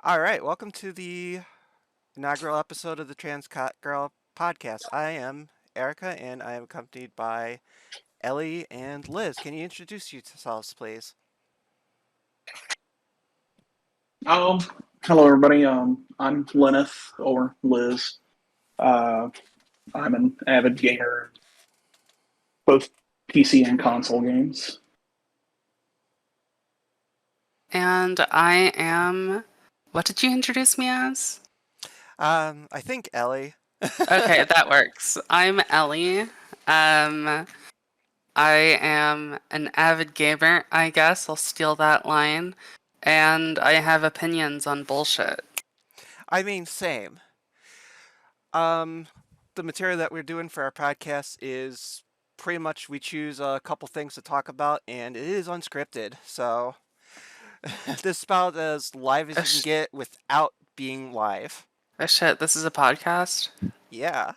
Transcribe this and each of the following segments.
All right, welcome to the inaugural episode of the Girl podcast. I am Erica, and I am accompanied by Ellie and Liz. Can you introduce yourselves, please? Um, Hello everybody. I'm Lenneth or Liz. Uh, I'm an avid gamer, both PC and console games. And I am. What did you introduce me as? I think Ellie. Okay, that works. I'm Ellie. I am an avid gamer, I guess. I'll steal that line. And I have opinions on bullshit. I mean, same. Um, the material that we're doing for our podcast is pretty much we choose a couple things to talk about, and it is unscripted. So this is about as live as Oh, you can get without being live. oh shit, this is a podcast? Yeah.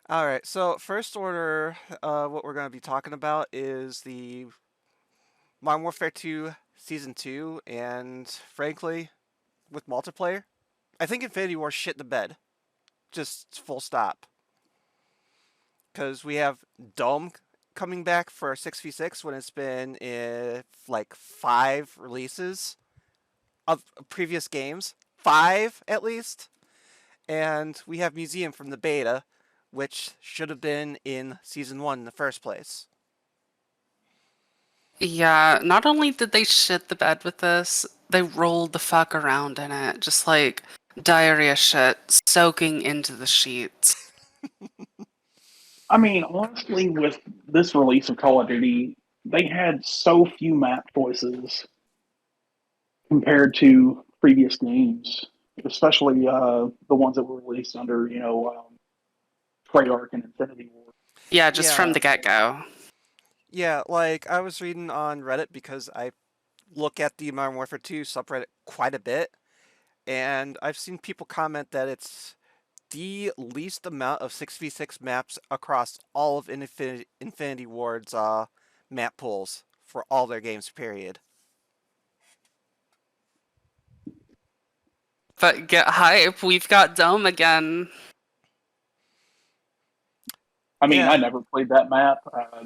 All right, so first order, what we're going to be talking about is the Modern Warfare 2 Season 2, and frankly, with multiplayer, I think Infinity War shit the bed. Just full stop. Because we have Dome coming back for 6v6 when it's been like 5 releases of previous games. 5 at least. And we have Museum from the beta, which should have been in Season 1 in the first place. Yeah, not only did they shit the bed with this, they rolled the fuck around in it. Just like diarrhea shit soaking into the sheets. I mean, honestly, with this release of Call of Duty, they had so few map choices compared to previous games, especially the ones that were released under, Treyarch and Infinity War. Yeah, just from Yeah. the get-go. Yeah, like I was reading on Reddit because I look at the Modern Warfare 2 subreddit quite a bit, and I've seen people comment that it's the least amount of 6v6 maps across all of Infinity Ward's map pools for all their games, period. But get hype, we've got Dome again. I mean, I Yeah, never played that map.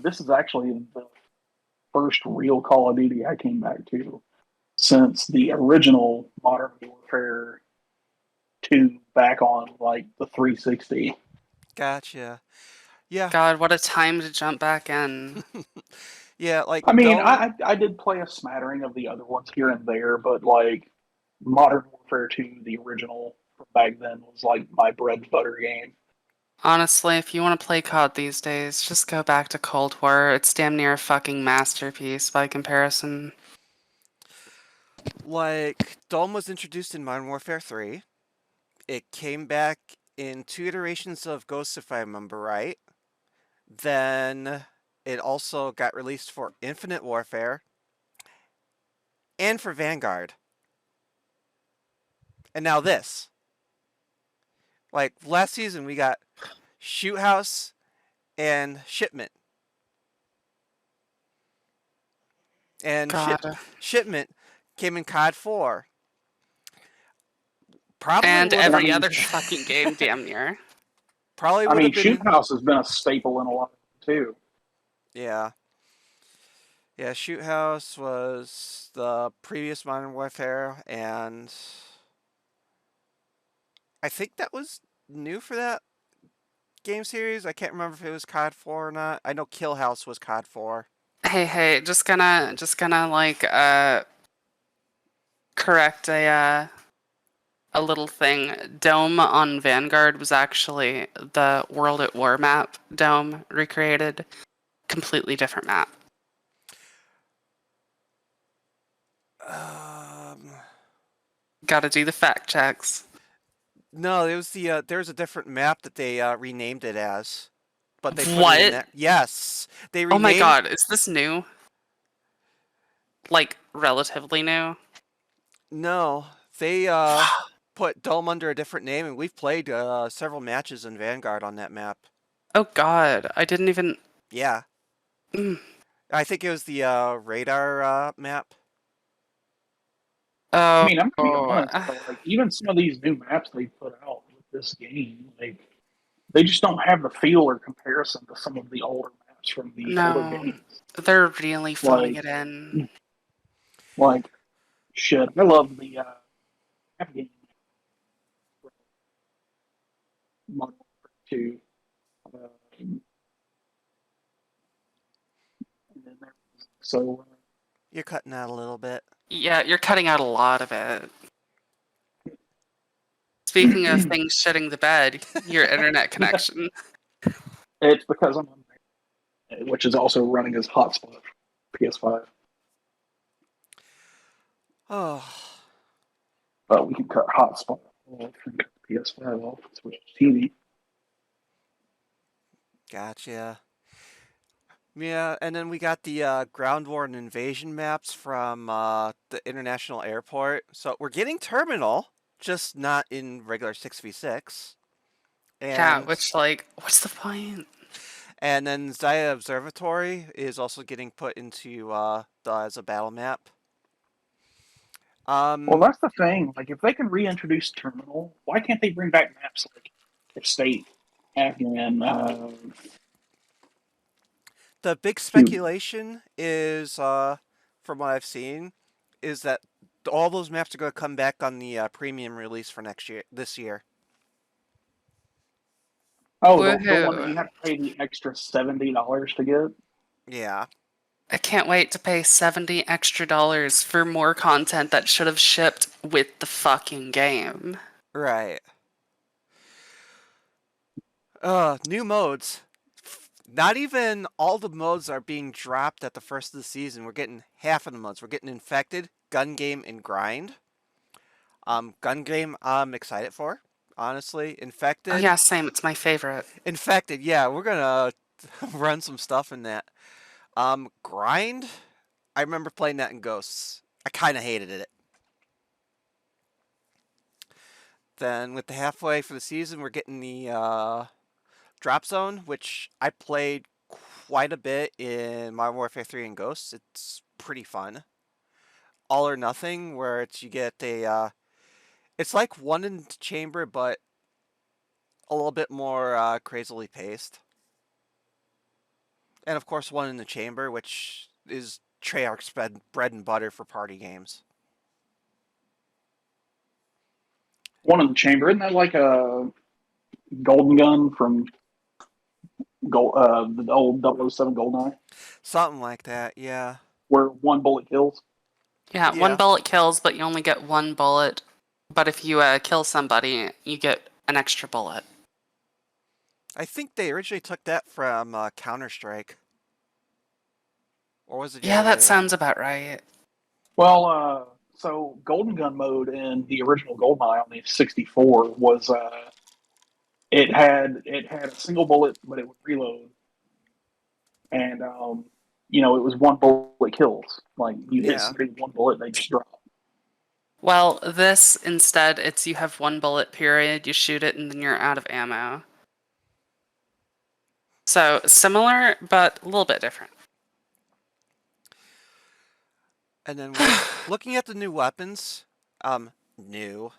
This is actually the first real Call of Duty I came back to since the original Modern Warfare 2 back on like the 360. gotcha. Yeah, God, what a time to jump back in. yeah, like I mean, Dome. I did play a smattering of the other ones here and there, but like Modern Warfare 2, the original from back then, was like my bread and butter game. Honestly, if you want to play COD these days, just go back to Cold War. It's damn near a fucking masterpiece by comparison. Like Dome was introduced in Modern Warfare 3. It came back in 2 iterations of Ghosts, if I remember right. Then it also got released for Infinite Warfare and for Vanguard. And now this. Like last season, we got Shoot House and Shipment. And God. Shipment came in COD 4. Probably And would have And I every mean, other fucking game, damn near. probably I would mean, have Shoot been House has been a staple in a lot of them too. yeah. Yeah, Shoot House was the previous Modern Warfare, and I think that was new for that game series. I can't remember if it was COD 4 or not. I know Kill House was COD 4. Hey, just gonna like correct a little thing. Dome on Vanguard was actually the World at War map. Dome recreated, completely different map. Um, Got to do the fact checks. no, it was the there's a different map that they renamed it as, but they put it in What? there. Yes, they Oh my renamed. God, is this new? Like relatively new? No, they put Dome under a different name, and we've played several matches in Vanguard on that map. Oh God, I didn't even. Yeah, Mm. I think it was the radar map. I Oh, mean, I'm gonna be honest, but like even some of these new maps they put out with this game, like they just don't have the feel or comparison to some of the older maps from the older no. games. They're really phoning Like, it in. like shit. I love the map game Modern Warfare 2. And then there was, so You're cutting out a little bit. Yeah, you're cutting out a lot of it. Speaking of things shitting the bed, your internet connection. it's because I'm on there, which is also running as hotspot for PS5. Oh, But we can cut hotspot off and cut the PS5 off and switch to TV. gotcha. Yeah, and then we got the ground war and invasion maps from the international airport. So we're getting terminal, just not in regular 6v6. Yeah, And which, like, what's the point? and then Zaya Observatory is also getting put into as a battle map. Well, Um, that's the thing. Like, if they can reintroduce Terminal, why can't they bring back maps like State, Afghan, the big shoot? speculation is, from what I've seen, is that all those maps are going to come back on the premium release for next year, this year. Oh, the one that Woohoo. you have to pay the extra $70 to get. Yeah, I can't wait to pay 70 extra dollars for more content that should have shipped with the fucking game. right. New modes. Not even all the modes are being dropped at the first of the season. We're getting half of the modes. We're getting Infected, Gun Game, and Grind. Gun Game I'm excited for, honestly. Oh Infected. yeah, same, it's my favorite. Infected, yeah, we're gonna run some stuff in that. Grind. I remember playing that in Ghosts. I kind of hated it. Then with the halfway for the season, we're getting the Drop Zone, which I played quite a bit in Modern Warfare 3 and Ghosts. It's pretty fun. All or Nothing, where it's you get a it's like one in the chamber, but a little bit more crazily paced. And of course, one in the chamber, which is Treyarch's bread and butter for party games. One in the chamber. Isn't that like a golden gun from the old 007 Goldeneye, Something like that, yeah. where one bullet kills? Yeah, one Yeah. bullet kills, but you only get one bullet. But if you kill somebody, you get an extra bullet. I think they originally took that from Counter Strike. Or was it the Yeah, other that way around? sounds about right. Well, so golden gun mode in the original Goldeneye on the 64 was it had a single bullet, but it would reload, and it was one bullet kills. Like you hit Yeah. somebody with one bullet, they just drop. Well, this instead, it's you have one bullet period, you shoot it, and then you're out of ammo. So similar, but a little bit different. And then looking at the new weapons, new.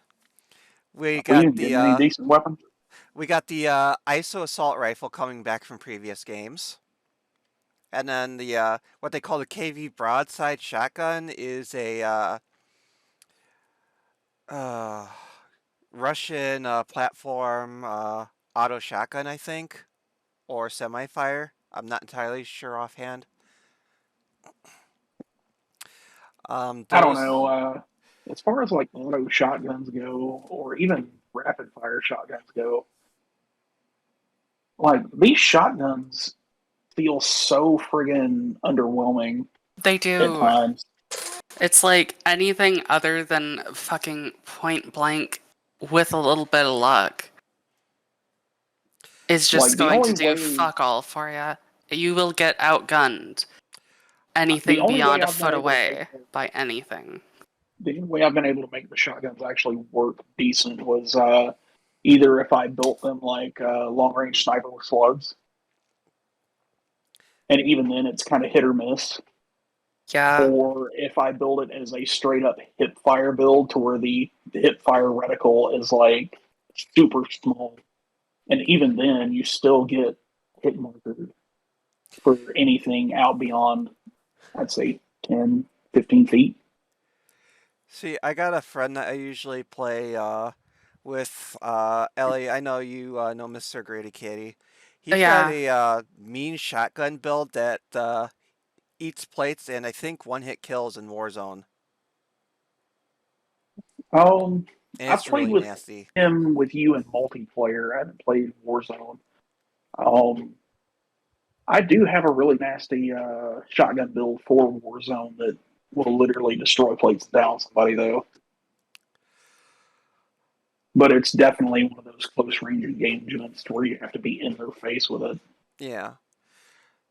We We got didn't get any decent weapons. ISO assault rifle coming back from previous games. And then the what they call the KV broadside shotgun is a uh, Russian platform auto shotgun, I think, or semi-fire. I'm not entirely sure offhand. I don't Those, know. As far as like auto shotguns go, or even rapid fire shotguns go, like these shotguns feel so friggin' underwhelming They at do. times. It's like anything other than fucking point blank with a little bit of luck is just Like the going only to do way, fuck all for you. You will get outgunned. the Anything only way beyond a I've been foot able to make away by anything. the only way I've been able to make the shotguns actually work decent was either if I built them like long range sniper with slugs, and even then it's kind of hit or miss. Yeah. or if I build it as a straight up hip fire build to where the hip fire reticle is like super small. And even then, you still get hit marker for anything out beyond, I'd say, 10, 15 feet. See, I got a friend that I usually play with, Ellie. I know you know Mr. Grady Kitty. Oh, He's got yeah. a mean shotgun build that eats plates and I think one hit kills in Warzone. Um, And I've it's played really with nasty. him with you in multiplayer. I haven't played Warzone. Um, I do have a really nasty shotgun build for Warzone that will literally destroy plates down somebody, though. But it's definitely one of those close range engagements to where you have to be in their face with it. Yeah.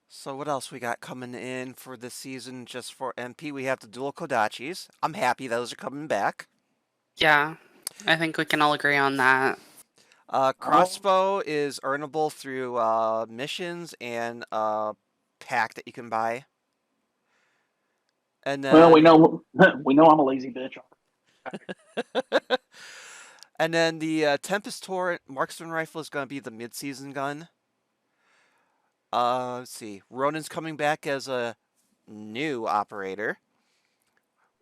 So what else we got coming in for this season just for MP? We have the dual Kodachis. I'm happy those are coming back. Yeah. I think we can all agree on that. Oh, Crossbow is earnable through missions and pack that you can buy. And well, we then know we know I'm a lazy bitch. and then the Tempest Torrent marksman rifle is going to be the mid-season gun. Let's see. Ronin's coming back as a new operator.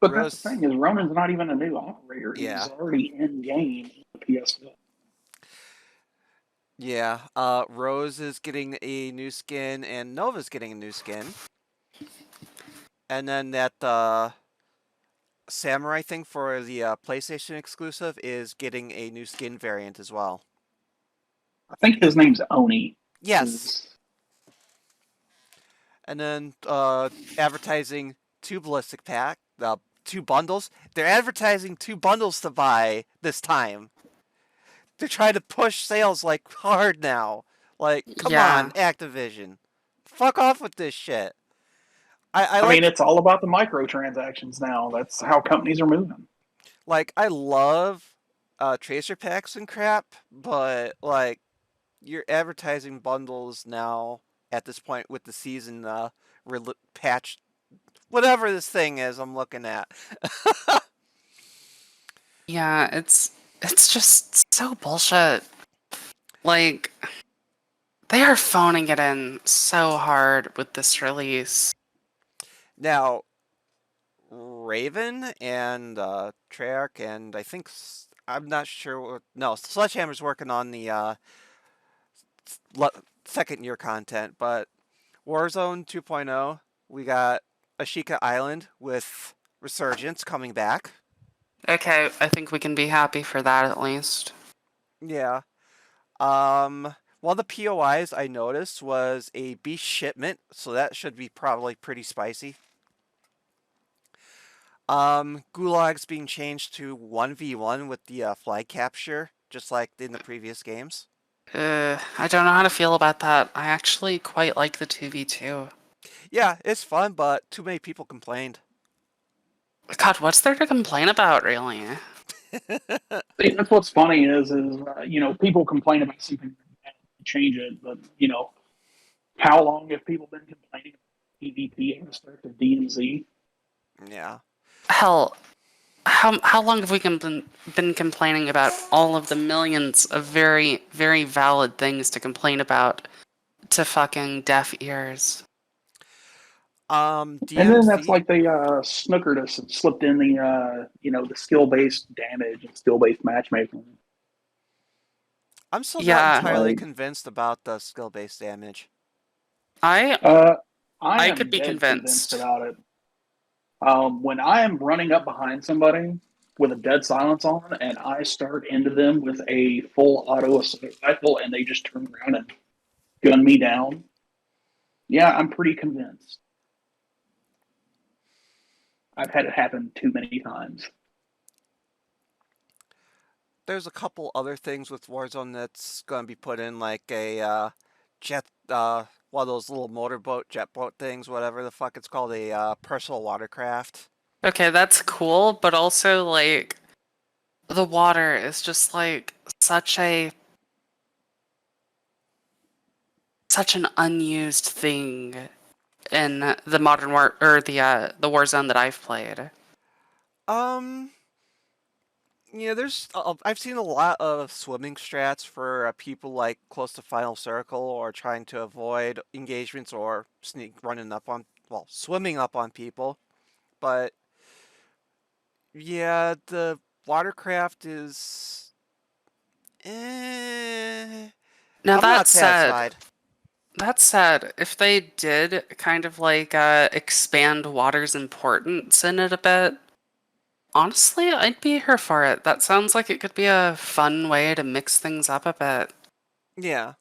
But that's the Rose, thing is, Ronan's not even a new operator. He's yeah, already in game in the PS5. yeah. Rose is getting a new skin, and Nova's getting a new skin. And then that samurai thing for the PlayStation exclusive is getting a new skin variant as well. I think his name's Oni. Yes. Is And then advertising two ballistic pack, two bundles. They're advertising two bundles to buy this time. They're trying to push sales like hard now. Like, come on, Yeah. Activision, fuck off with this shit. I I mean, like it's all about the microtransactions now. That's how companies are moving. I love tracer packs and crap, but like you're advertising bundles now at this point with the season patch, whatever this thing is I'm looking at. Yeah, it's just so bullshit. Like, they are phoning it in so hard with this release. Now, Raven and Treyarch and I think I'm not sure. No, Sledgehammer's working on the second year content, but Warzone 2.0, we got Ashika Island with Resurgence coming back. Okay, I think we can be happy for that at least. Yeah. One of the POIs I noticed was a beast shipment, so that should be probably pretty spicy. Gulag's being changed to 1v1 with the flag capture, just like in the previous games. I don't know how to feel about that. I actually quite like the 2v2. Yeah, it's fun, but too many people complained. God, what's there to complain about, really? See, that's what's funny is people complain about something, change it, but how long have people been complaining about PvP and the start of DMZ? Yeah. Hell, how long have we been complaining about all of the millions of very, very valid things to complain about to fucking deaf ears? And then that's DMZ. like they snookered us and slipped in the skill based damage and skill based matchmaking. I'm still not Yeah, entirely Like convinced about the skill-based damage. I uh, I I could am be dead convinced convinced. about it. When I am running up behind somebody with a dead silence on, and I start into them with a full auto assault rifle, and they just turn around and gun me down, yeah, I'm pretty convinced. I've had it happen too many times. There's a couple other things with Warzone that's going to be put in, like a jet, one of those little motorboat, jet boat things, whatever the fuck it's called, a personal watercraft. Okay, that's cool, but also like the water is just like such an unused thing in the Modern War or the Warzone that I've played. Um, there's I've seen a lot of swimming strats for people like close to final circle or trying to avoid engagements or swimming up on people. But yeah, the watercraft is eh, Now I'm not satisfied. that said, if they did kind of like expand water's importance in it a bit, honestly, I'd be here for it. That sounds like it could be a fun way to mix things up a bit. Yeah.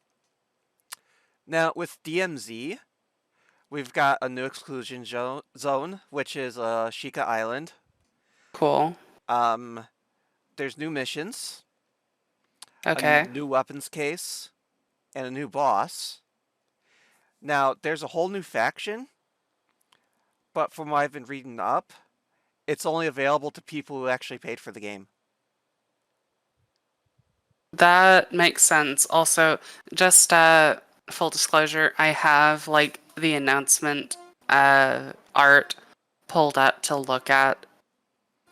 Now with DMZ, we've got a new exclusion zone, which is Shika Island. Cool. Um, there's new missions, a Okay. new weapons case, and a new boss. Now, there's a whole new faction, but from what I've been reading up, it's only available to people who actually paid for the game. That makes sense. Also, just full disclosure, I have like the announcement art pulled up to look at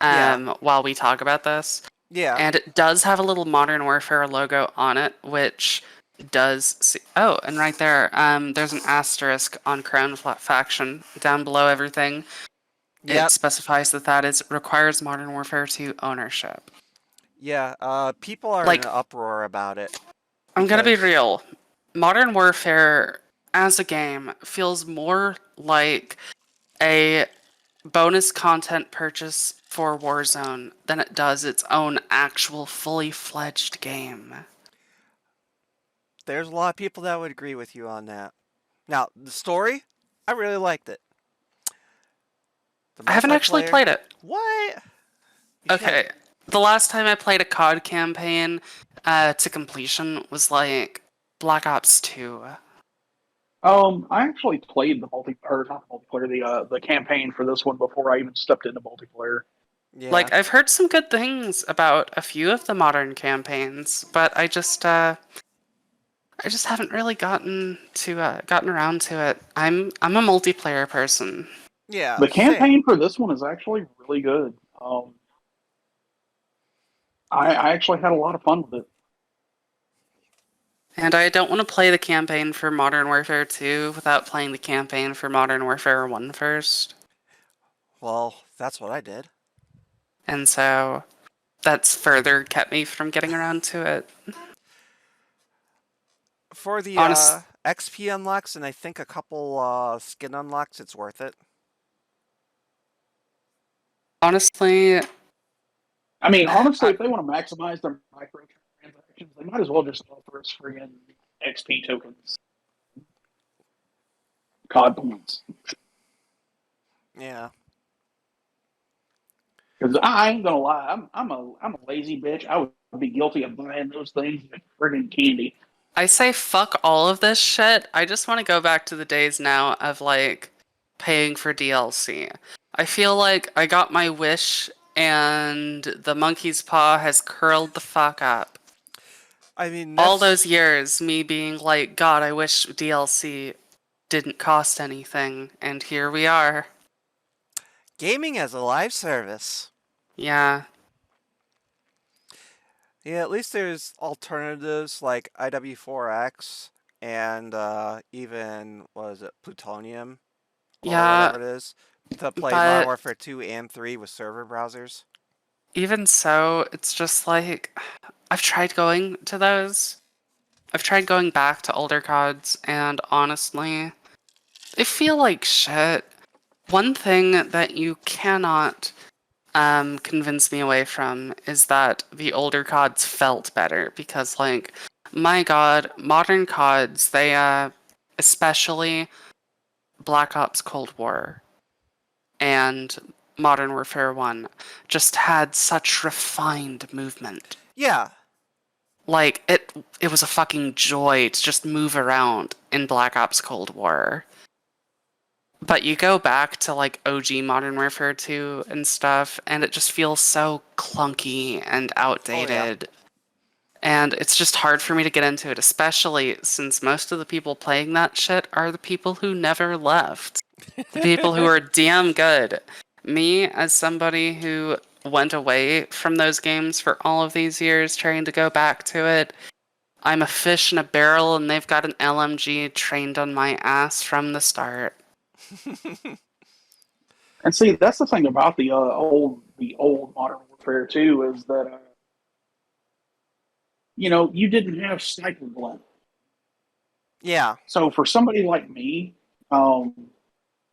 Yeah, while we talk about this. yeah, And it does have a little Modern Warfare logo on it, which does see. Oh, and right there, there's an asterisk on Crown Faction down below everything. It yep, specifies that is requires Modern Warfare 2 ownership. yeah. People are in Like, an uproar about it I'm gonna be because, real. Modern Warfare as a game feels more like a bonus content purchase for Warzone than it does its own actual fully fledged game. there's a lot of people that would agree with you on that. Now, the story, I really liked it. The I haven't actually multiplayer, played it. what? You should. Okay. The last time I played a COD campaign to completion was like Black Ops 2. I actually played the multiplayer, not the multiplayer, the campaign for this one before I even stepped into multiplayer. Yeah, Like, I've heard some good things about a few of the modern campaigns, but I just haven't really gotten around to it. I'm a multiplayer person, yeah, The same. campaign for this one is actually really good. I actually had a lot of fun with it. and I don't want to play the campaign for Modern Warfare 2 without playing the campaign for Modern Warfare 1 first. Well, that's what I did. And so that's further kept me from getting around to it. For the Honest, XP unlocks and I think a couple skin unlocks, it's worth it. honestly, I mean, honestly, I, if they want to maximize their microtransactions, they might as well just offer us friggin' XP tokens, COD points. Yeah. Because I ain't gonna lie, I'm a lazy bitch. I would be guilty of buying those things like friggin' candy. I say fuck all of this shit. I just want to go back to the days now of like paying for DLC. I feel like I got my wish and the monkey's paw has curled the fuck up. I mean, All that's those years, me being like, God, I wish DLC didn't cost anything, and here we are. gaming as a live service. Yeah. Yeah, at least there's alternatives like IW4X and even, what is it, Plutonium or Yeah, whatever it is to play Modern but Warfare 2 and 3 with server browsers. even so, it's just like I've tried going to those. I've tried going back to older CODs, and honestly, they feel like shit. One thing that you cannot convince me away from is that the older CODs felt better because, like, my God, modern CODs, they especially Black Ops Cold War and Modern Warfare 1 just had such refined movement. Yeah, Like it was a fucking joy to just move around in Black Ops Cold War. But you go back to like OG Modern Warfare 2 and stuff, and it just feels so clunky and oh yeah. outdated. And it's just hard for me to get into it, especially since most of the people playing that shit are the people who never left. The people who are damn good. Me, as somebody who went away from those games for all of these years, trying to go back to it, I'm a fish in a barrel, and they've got an LMG trained on my ass from the start. And see, that's the thing about the old Modern Warfare too, is that you didn't have sniper glint. Yeah. So for somebody like me, um,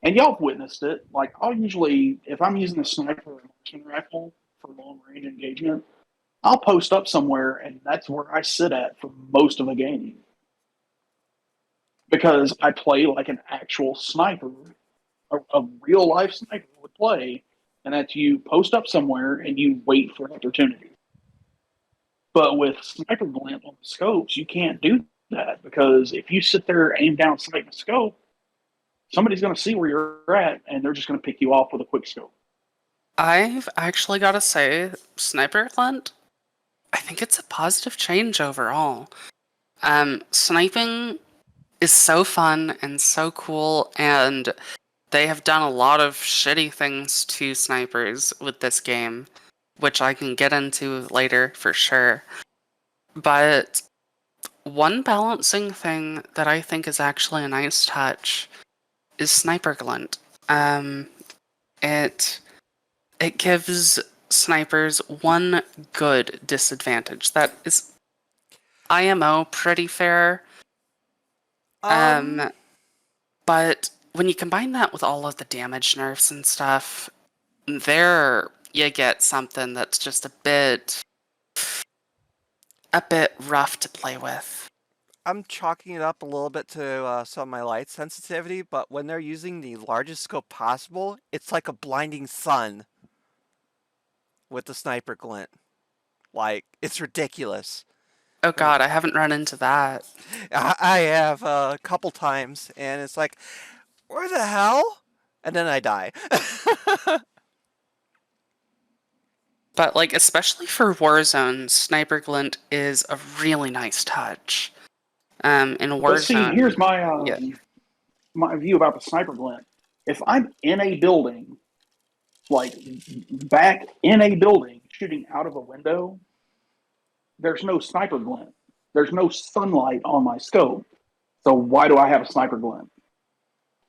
and y'all have witnessed it, like I'll usually, if I'm using a sniper or marksman rifle for long range engagement, I'll post up somewhere, and that's where I sit at for most of the game because I play like an actual sniper, a real life sniper would play, and that's you post up somewhere and you wait for an opportunity. But with sniper glint on the scopes, you can't do that because if you sit there, aim down, sight, and scope, somebody's going to see where you're at, and they're just going to pick you off with a quick scope. I've actually got to say, Sniper Glint, I think it's a positive change overall. Sniping is so fun and so cool, and they have done a lot of shitty things to snipers with this game, which I can get into later for sure. But one balancing thing that I think is actually a nice touch is Sniper Glint. Um, it it gives snipers one good disadvantage that is IMO pretty fair. Um, Um, but when you combine that with all of the damage nerfs and stuff, there you get something that's just a bit rough to play with. I'm chalking it up a little bit to some of my light sensitivity, but when they're using the largest scope possible, it's like a blinding sun with the sniper glint. Like, it's ridiculous. Oh god, I haven't run into that. I have a couple times, and it's like, where the hell? And then I die. But like especially for Warzone, Sniper Glint is a really nice touch. In But see, here's Warzone, yeah. my view about the sniper glint. If I'm in a building, like back in a building, shooting out of a window, there's no sniper glint. There's no sunlight on my scope. So why do I have a sniper glint?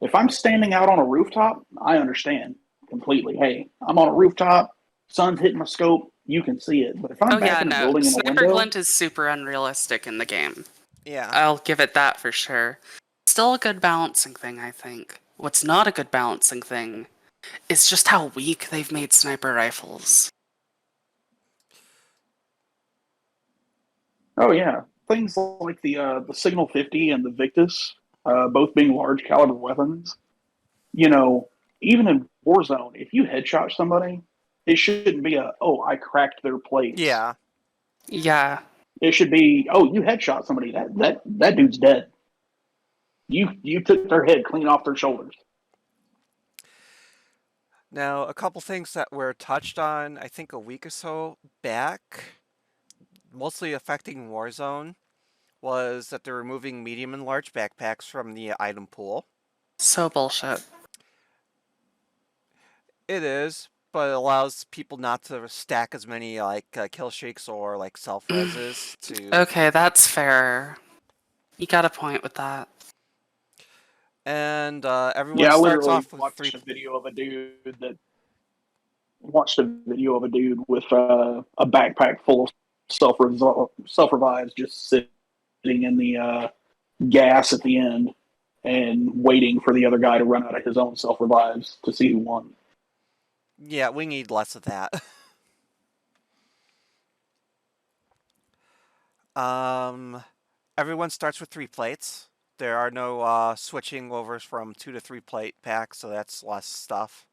If I'm standing out on a rooftop, I understand completely. Hey, I'm on a rooftop, sun's hitting my scope, you can see it. But if I'm Oh back yeah, in a no. building in a Sniper window, Glint is super unrealistic in the game. Yeah. I'll give it that for sure. Still a good balancing thing, I think. What's not a good balancing thing is just how weak they've made sniper rifles. oh yeah, things like the Signal 50 and the Victus, both being large caliber weapons. You know, even in Warzone, if you headshot somebody, it shouldn't be a oh I cracked their plates. Yeah. Yeah. It should be oh you headshot somebody that dude's dead. You took their head clean off their shoulders. Now, a couple things that were touched on, I think a week or so back, mostly affecting Warzone, was that they're removing medium and large backpacks from the item pool. So bullshit. It is, but it allows people not to stack as many like kill streaks or like self reses to, Okay, that's fair. You got a point with that. and everyone Yeah, I starts literally off with three. watched a video of a dude with a backpack full of self revives just sitting in the gas at the end and waiting for the other guy to run out of his own self revives to see who won. Yeah, we need less of that. um, Everyone starts with 3 plates. There are no switching overs from 2 to 3 plate packs, so that's less stuff.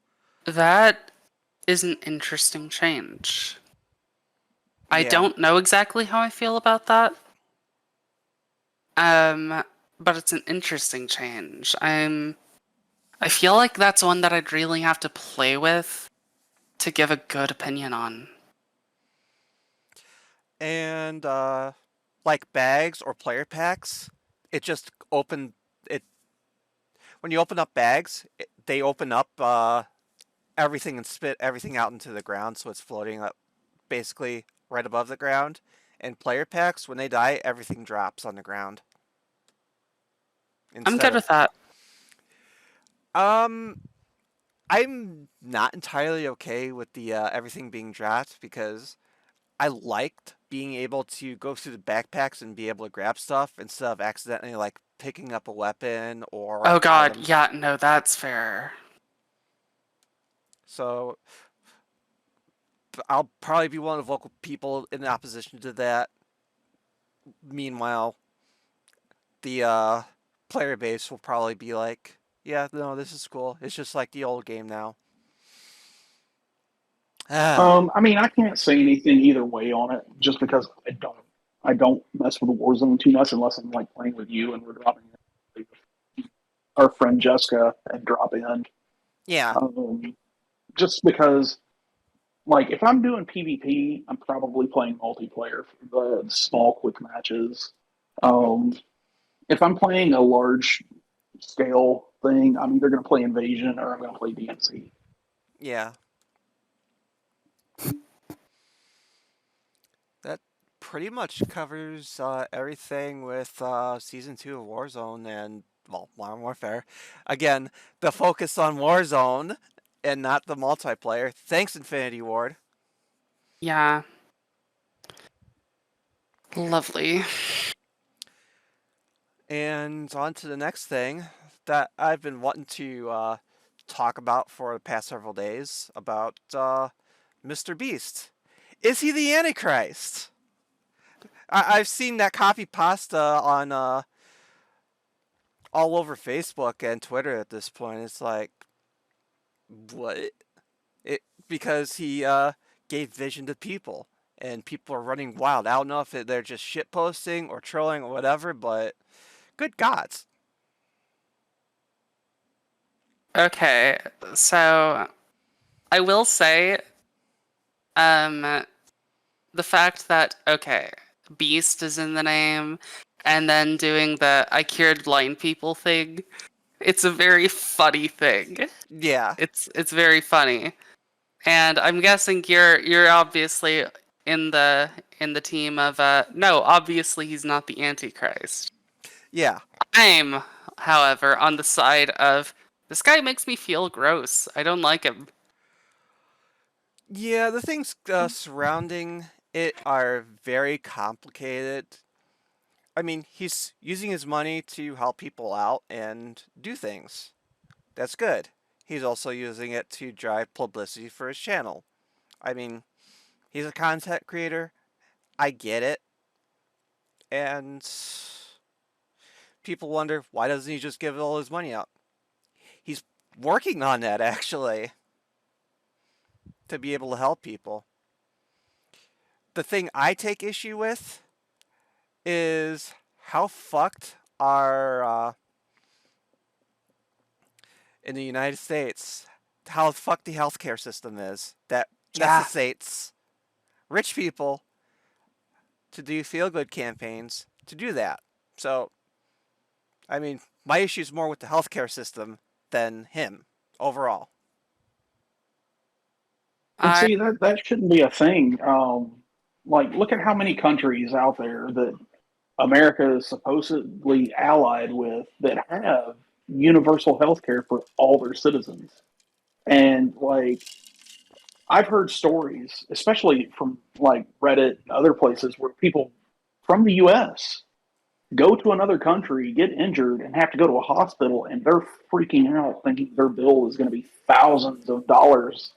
That is an interesting change. I Yeah. don't know exactly how I feel about that. Um, but it's an interesting change. I feel like that's one that I'd really have to play with to give a good opinion on. And like bags or player packs, it just open it when you open up bags, they open up everything and spit everything out into the ground, so it's floating up basically right above the ground. And player packs, when they die, everything drops on the ground I'm instead good of. with that. Um, I'm not entirely okay with the everything being dropped because I liked being able to go through the backpacks and be able to grab stuff instead of accidentally like picking up a weapon or Oh an god, item. yeah, no, that's fair. So I'll probably be one of the vocal people in opposition to that. Meanwhile, the player base will probably be like, "Yeah, no, this is cool. It's just like the old game now." Ah, I mean, I can't say anything either way on it, just because I don't mess with Warzone too much unless I'm like playing with you and we're dropping in. Our friend Jessica and drop in. yeah, Um, just because, like, if I'm doing PvP, I'm probably playing multiplayer for the small, quick matches. Um, if I'm playing a large scale thing, I'm either going to play Invasion or I'm going to play DMC. yeah. That pretty much covers everything with season 2 of Warzone and, well, Modern Warfare. Again, the focus on Warzone and not the multiplayer. Thanks, Infinity Ward. Yeah, lovely. And on to the next thing that I've been wanting to talk about for the past several days about Mr. Beast. Is he the Antichrist? I've seen that copy pasta on all over Facebook and Twitter at this point. It's like, what? It because he gave vision to people, and people are running wild. I don't know if they're just shit posting or trolling or whatever, but good gods. Okay, so I will say, um, the fact that, okay, Beast is in the name, and then doing the I cured blind people thing, it's a very funny thing. Yeah, It's very funny. And I'm guessing you're obviously in the team of no, obviously he's not the Antichrist. yeah, I'm, however, on the side of this guy makes me feel gross. I don't like him. yeah. The things surrounding it are very complicated. I mean, he's using his money to help people out and do things. That's good. He's also using it to drive publicity for his channel. I mean, he's a content creator. I get it. And people wonder why doesn't he just give all his money out? He's working on that actually to be able to help people. The thing I take issue with is how fucked are in the United States how fucked the healthcare system is that Yeah. necessitates rich people to do feel good campaigns to do that. So, I mean, my issue is more with the healthcare system than him overall. And I see, that shouldn't be a thing. Like, look at how many countries out there that America is supposedly allied with that have universal health care for all their citizens. And like, I've heard stories, especially from like Reddit and other places, where people from the US go to another country, get injured, and have to go to a hospital, and they're freaking out thinking their bill is going to be thousands of dollars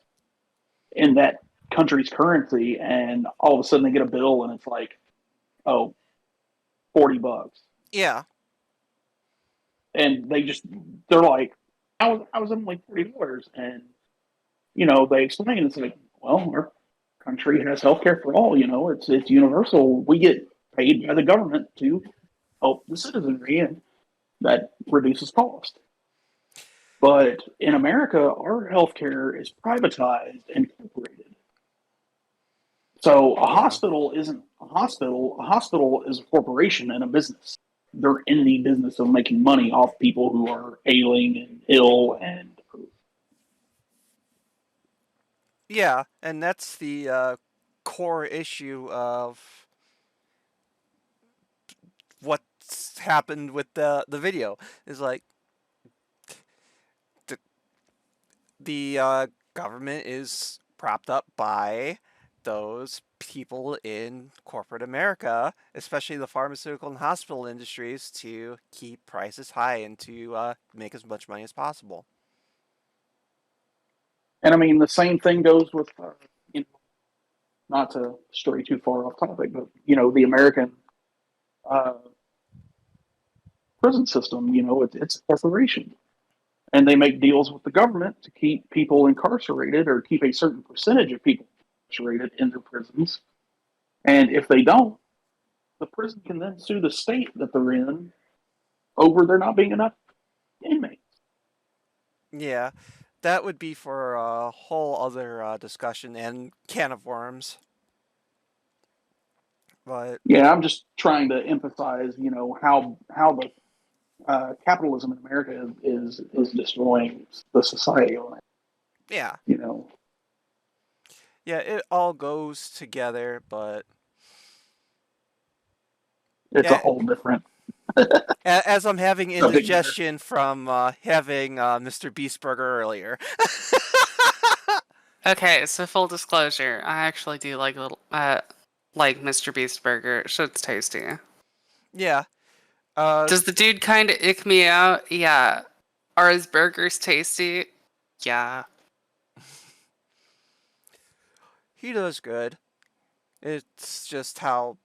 in that country's currency. And all of a sudden they get a bill and it's like, oh, $40. Yeah, And they're like, I was only $40. And, you know, they explain it's like, well, our country has healthcare for all, you know, it's universal. We get paid by the government to help the citizenry, and that reduces cost. But in America, our healthcare is privatized and corporated. So a yeah, hospital isn't a hospital. A hospital is a corporation and a business. They're in the business of making money off people who are ailing and ill and Yeah, and that's the core issue of what's happened with the video. Is like the, the government is propped up by those people in corporate America, especially the pharmaceutical and hospital industries, to keep prices high and to make as much money as possible. And I mean, the same thing goes with, you know, not to stray too far off topic, but the American uh, prison system. It's a corporation, and they make deals with the government to keep people incarcerated or keep a certain percentage of people incarcerated in their prisons. And if they don't, the prison can then sue the state that they're in over there not being enough inmates. Yeah, that would be for a whole other discussion and can of worms. But Yeah, I'm just trying to emphasize, how the capitalism in America is destroying the society on it. yeah, You know, yeah, it all goes together. But it's a yeah, whole different as I'm having subject matter. indigestion from having Mr. Beast Burger earlier. Okay, so full disclosure, I actually do like Mr. Beast burger. Shit's tasty. Yeah, uh, Does the dude kind of ick me out? Yeah. Are his burgers tasty? Yeah. he does good. It's just how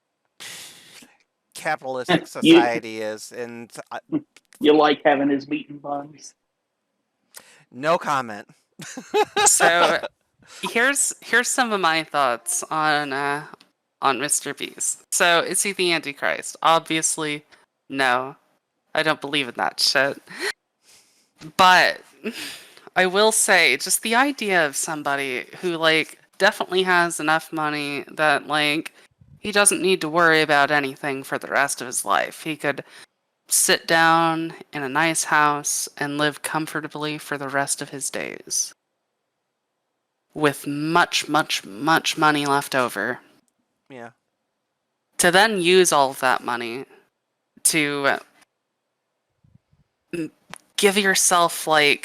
capitalistic you society is, and you like having his meat and buns. no comment. So here's some of my thoughts on Mr. Beast. So is he the Antichrist? Obviously, no. I don't believe in that shit. But I will say, just the idea of somebody who definitely has enough money that he doesn't need to worry about anything for the rest of his life. He could sit down in a nice house and live comfortably for the rest of his days with much, much, much money left over. Yeah, To then use all of that money to give yourself a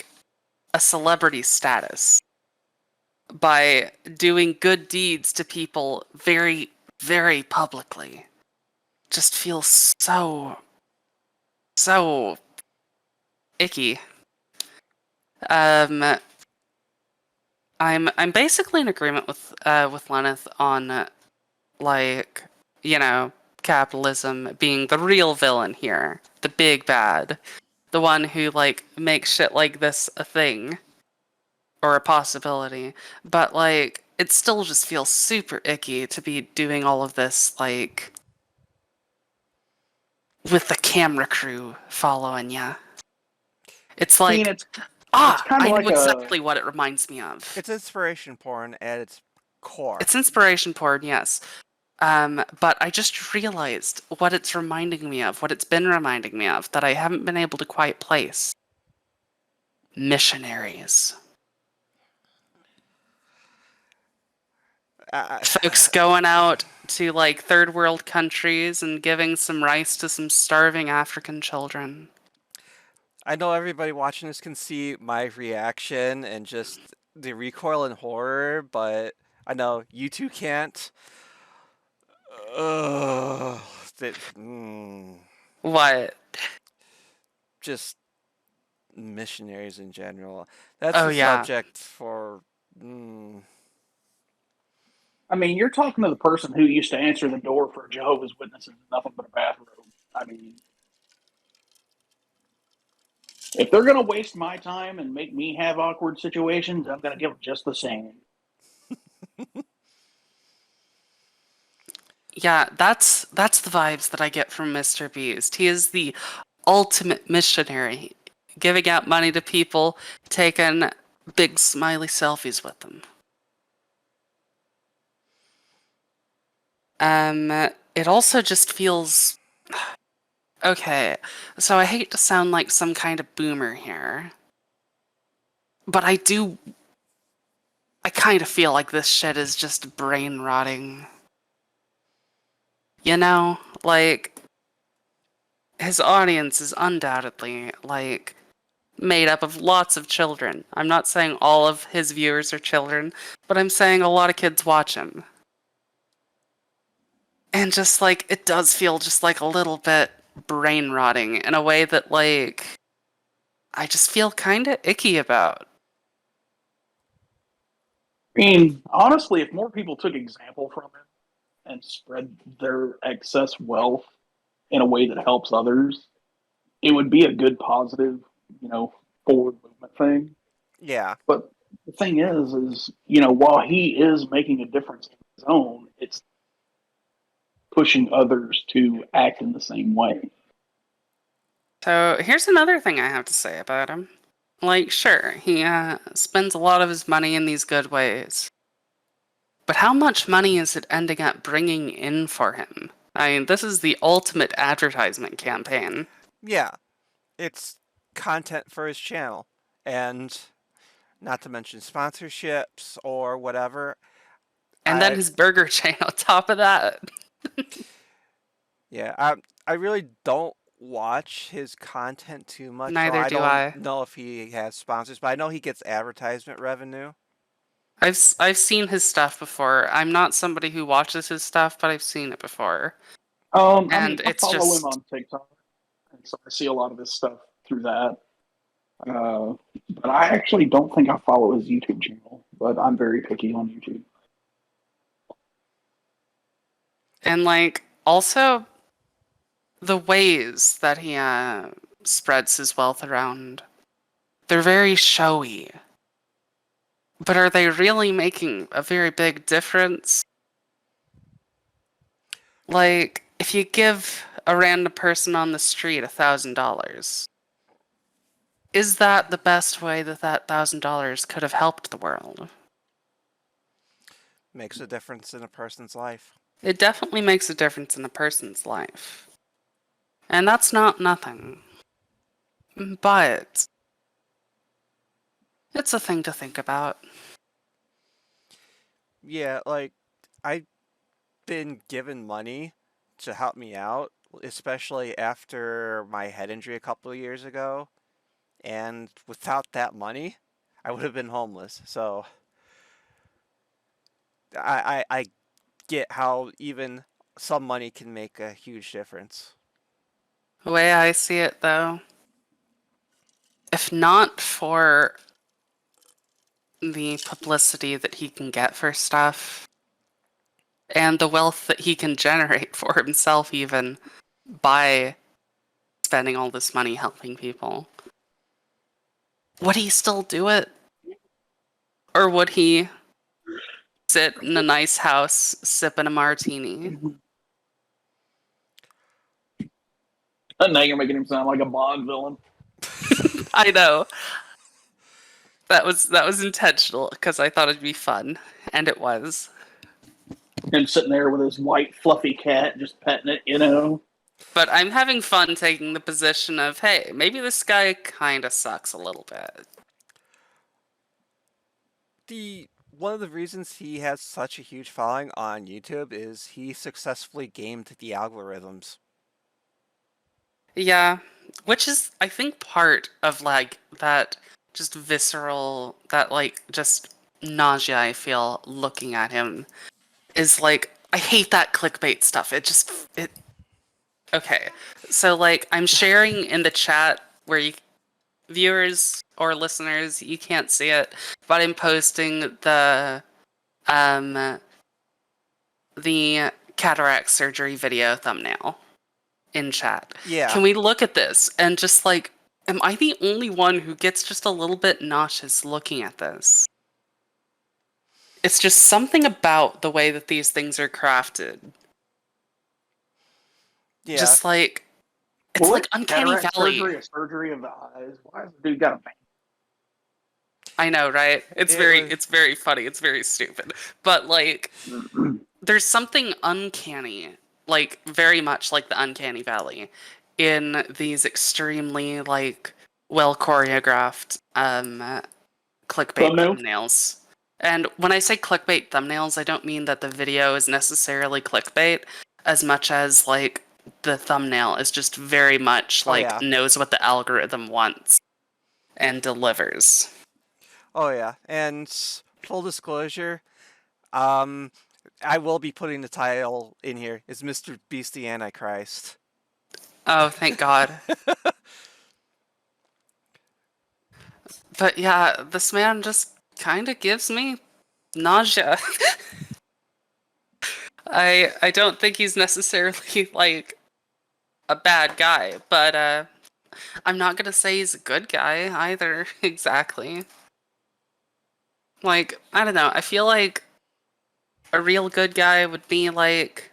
celebrity status by doing good deeds to people very, very publicly just feels so, so icky. Um, I'm basically in agreement with Lenneth on like you know capitalism being the real villain here, the big bad, the one who makes shit like this a thing or a possibility. But it still just feels super icky to be doing all of this with the camera crew following ya. It's I mean, like, it's kind of I know like exactly what it reminds me of. it's inspiration porn at its core. It's inspiration porn, yes. But I just realized what it's reminding me of, what it's been reminding me of, that I haven't been able to quite place. Missionaries. Uh, Folks going out to third world countries and giving some rice to some starving African children. I know everybody watching this can see my reaction and just the recoil and horror, but I know you two can't. Ugh, What? just missionaries in general. That's Oh a yeah. subject for. Mm, I mean, you're talking to the person who used to answer the door for Jehovah's Witnesses in nothing but a bathrobe. I mean, if they're going to waste my time and make me have awkward situations, I'm going to give them just the same. Yeah, that's the vibes that I get from Mr. Beast. He is the ultimate missionary, giving out money to people, taking big smiley selfies with them. It also just feels okay. So I hate to sound like some kind of boomer here, but I kind of feel like this shit is just brain rotting. You know, like, his audience is undoubtedly, like, made up of lots of children. I'm not saying all of his viewers are children, but I'm saying a lot of kids watch him. And just, like, it does feel just, like, a little bit brain rotting in a way that, like, I just feel kind of icky about. I mean, honestly, if more people took example from him and spread their excess wealth in a way that helps others, it would be a good, positive, you know, forward movement thing. Yeah. But the thing is, while he is making a difference in his own, it's pushing others to act in the same way. So here's another thing I have to say about him. Like, sure, he spends a lot of his money in these good ways. But how much money is it ending up bringing in for him? I mean, this is the ultimate advertisement campaign. Yeah. It's content for his channel. And not to mention sponsorships or whatever. And then I his burger chain on top of that. Yeah, I really don't watch his content too much, so Neither I do don't I. know if he has sponsors, but I know he gets advertisement revenue. I've seen his stuff before. I'm not somebody who watches his stuff, but I've seen it before. I And mean, I it's follow him just, on TikTok, and so I see a lot of his stuff through that. But I actually don't think I follow his YouTube channel, but I'm very picky on YouTube. and like, also the ways that he spreads his wealth around, they're very showy. But are they really making a very big difference? Like, if you give a random person on the street $1,000, is that the best way that $1,000 could have helped the world? Makes a difference in a person's life. It definitely makes a difference in a person's life. And that's not nothing. But it's a thing to think about. Yeah, like I've been given money to help me out, especially after my head injury a couple of years ago, and without that money, I would have been homeless. So I get how even some money can make a huge difference. The way I see it, though, if not for the publicity that he can get for stuff, and the wealth that he can generate for himself, even by spending all this money helping people, would he still do it? Or would he sit in a nice house sipping a martini? And now you're making him sound like a Bond villain. I know. That was intentional because I thought it'd be fun, and it was. Him sitting there with his white fluffy cat, just petting it. But I'm having fun taking the position of, hey, maybe this guy kind of sucks a little bit. The one of the reasons he has such a huge following on YouTube is he successfully gamed the algorithms. Yeah, which is, I think, part of like that just visceral, that like just nausea I feel looking at him is like, I hate that clickbait stuff. It. Okay, so like I'm sharing in the chat where you viewers or listeners, you can't see it, but I'm posting um the cataract surgery video thumbnail in chat. Yeah, Can we look at this and just like, am I the only one who gets just a little bit nauseous looking at this? It's just something about the way that these things are crafted. yeah, Just like, it's Well, like like Uncanny cataract Valley. surgery, a surgery of the eyes. Why has the dude got a man? I know, right? It's it was. it's very funny. It's very stupid. But like, there's something uncanny, like very much like the Uncanny Valley, in these extremely like well choreographed clickbait Thumbnails? thumbnails. And when I say clickbait thumbnails, I don't mean that the video is necessarily clickbait as much as like the thumbnail is just very much Oh like yeah. knows what the algorithm wants and delivers. Oh yeah. And full disclosure, um, I will be putting the title in here. Is Mr. Beast the Antichrist? Oh, thank God. But yeah, this man just kind of gives me nausea. I don't think he's necessarily like a bad guy, but I'm not gonna say he's a good guy either, exactly. Like, I don't know, I feel like a real good guy would be like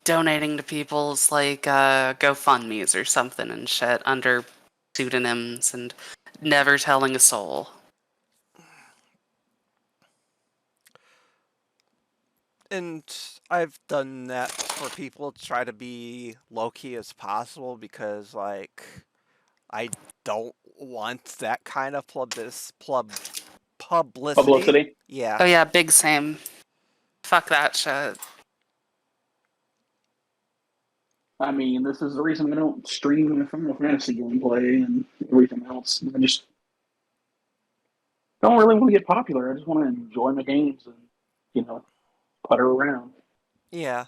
donating to people's like GoFundMe's or something and shit under pseudonyms and never telling a soul. And I've done that for people to try to be low key as possible because, like, I don't want that kind of publicity. Publicity. Yeah. Oh yeah, big same. Fuck that shit. I mean, this is the reason I don't stream Final Fantasy gameplay and everything else. I just don't really want to get popular. I just want to enjoy my games and, you know, putter around. Yeah.